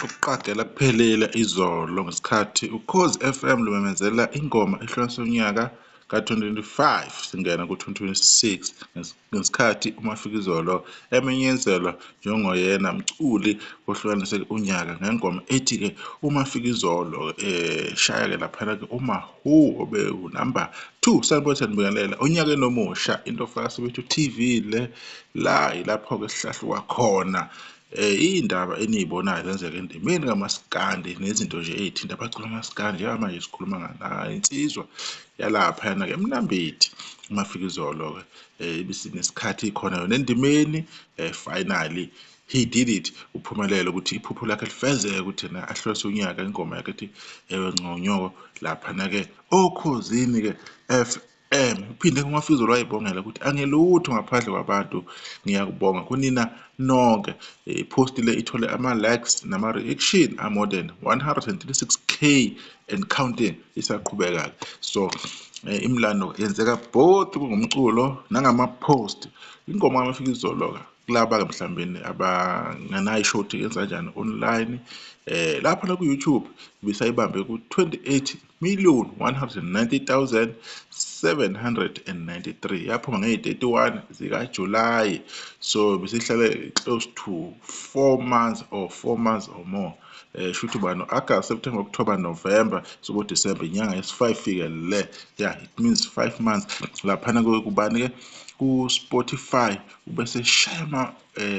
Ukuqagela kuphelile izolo ngesikhathi Ukhozi FM lumemezela ingoma ehlonze unyaka ka-2025 singena ku-2026 ngesikhathi uMafikizolo emenyezelwa njengoyena mculi ohlukanise unyaka ngengoma ethi-ke uMafikizolo shaya-ke laphana-ke uMahu obewu-number 2 sanibona nibuyelela onyakeni omusha into ofaka sebethu TV la ilapho-ke sihlahluka khona iy'ndaba eniyibonayo zenzeka endimeni kamaskandi nezinto nje ey'thinta abaculi bamaskandi njengamanje sikhuluma insizwa yalaphayana-ke eMnambithi uMafikizolo-ke ibisinesikhathi khona yona endimeni finally he did it uphumelele ukuthi iphupho lakhe lifezeke ukuthi yena ahlose unyaka ingoma yakhe ethi ewe ngconyoko laphana-ke Okhozini-ke FM uphinde uMafikizolo wayibongela ukuthi angelutho ngaphandle kwabantu ngiyakubonga kunina nonke ipost le ithole ama-likes nama-reaction more than 136k and counting isaqhubeka-ke so imlando yenzeka both kungumculo nangama-post ingoma kaMafikizolo-ke kulaba-ke mhlawumbe abanganayo ishoti yenza kanjani online lapha ku-YouTube ibisayibambe ku-28,190,793 yaphuma ngeyi-31 zikaJulayi so besihlale close to 4 months or more shuthi bano August, September, October, November so December inyanga yesi-5 fike le yeah it means 5 months laphana kubani-ke ku-Spotify ubese shaya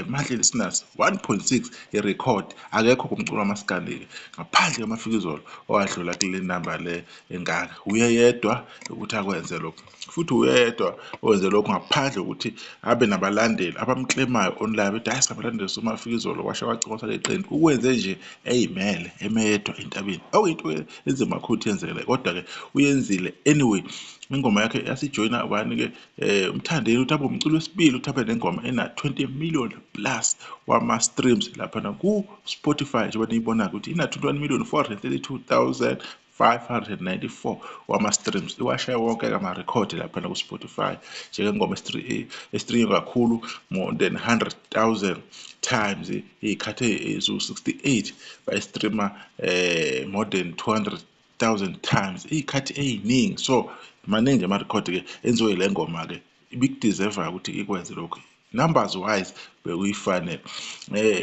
monthly listeners 1.6 irecord akekho kumculo wamaskandi-ke ngaphandle kaMafikizolo owadlula kule number le engaka uyedwa ukuthi akwenze lokho futhi uyedwa owenze lokho ngaphandle ukuthi abe nabalandeli abamklemayo online bethi hayi sabalandeli soMafikizolo washa wacikosa leqembu ukwenze nje eyimele emedwa entabeni awuyinto enzima kakhulu yenzekele kodwa-ke uyenzile anyway ingoma yakhe yasijoyina ubani-ke umthandeni ukuthi abe umculi wesibili ukuthi abe nengoma ena-20 million plus wama-streams laphana ku-Spotify njengoba niyibona ukuthi ina-21,432,594 wama-streams iwashaya wonke-ke ama-record laphana ku-Spotify njengengoma estrinywe kakhulu more than 100,000 times iy'khathi eziwu-68 bayistreama more than 200,000 times iy'khathi ey'ningi so maningi nje ama-record-ke enziwe ile ngoma-ke ibikudeserve ukuthi ikwenze lokhu numbers wise bekuyifanele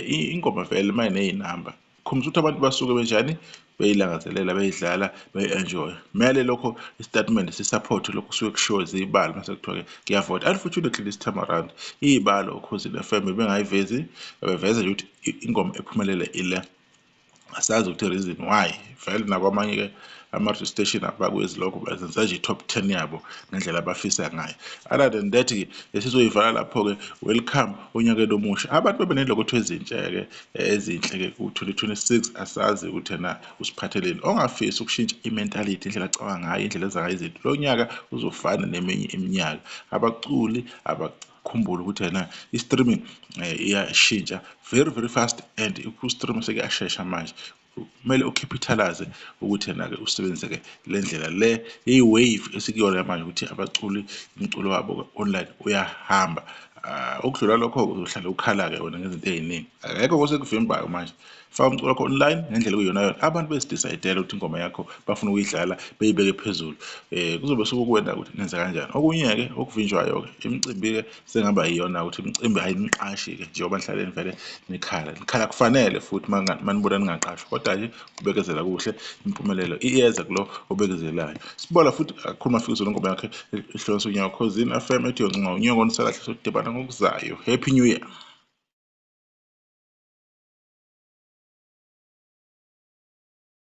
ingoma vele mayiney'namba khumbuza ukuthi abantu basuke benjani beyilangazelela beyidlala beyi-enjoy kumele lokho istatimende sisupport lokho kusuke kushiwo ziyibalo mase kuthiwa-ke kuyavota unfortunately this time around iy'balo Ukhosini FM bengayivezi beveza nje ukuthi ingoma ephumelele ile asazi ukuthi reason why vele nakwamanye-ke ama-radio station abakwezi lokho bazenza nje i-top 10 yabo ngendlela abafisa ngayo other than that-ke esizoyivala lapho-ke welcome onyakeni omusha abantu bebeney'lokotho ezintsha-ke ezinhle-ke ku-2026 asazi ukuthi yena usiphatheleni ongafisi ukushintsha i-mentality indlela acabanga ngayo indlela enza ngayo izinto lo nyaka uzofana neminye iminyaka abaculi khumbula ukuthi yena i-streaming iyashintsha very fast and ku-stream sekuyashesha manje kumele ucapitalize ukuthi yena-ke usebenzise-ke le ndlela le iyi-wave esikuyona manje ukuthi abaculi umculo wabo online uyahamba ukudlula lokho-ke uzohlala ukhala-ke wena ngezinto ey'ningi akekho kosekuvimbayo manje faka umculo wakho online ngendlela okuyiyonayona abantu bezidicayidela ukuthi ingoma yakho bafuna ukuyidlala beyibeke phezulu kuzobe sekukuwena ukuthi nenze kanjani okunye-ke okuvinjwayo-ke imicimbi-ke sengaba yiyona ukuthi imicimbi ayiniqashi-ke njengoba nihlale vele nikhala kufanele futhi manibona ningaqashwa kodwa-ke ubekezela kuhle impumelelo iyeza kulo obekezelayo sibona futhi kakhulu Mafikizolo ingoma yakhe ihlonze unyaka Ukhosini FM ethi yonca unyoko nisakahle sodibana ngokuzayo happy new year.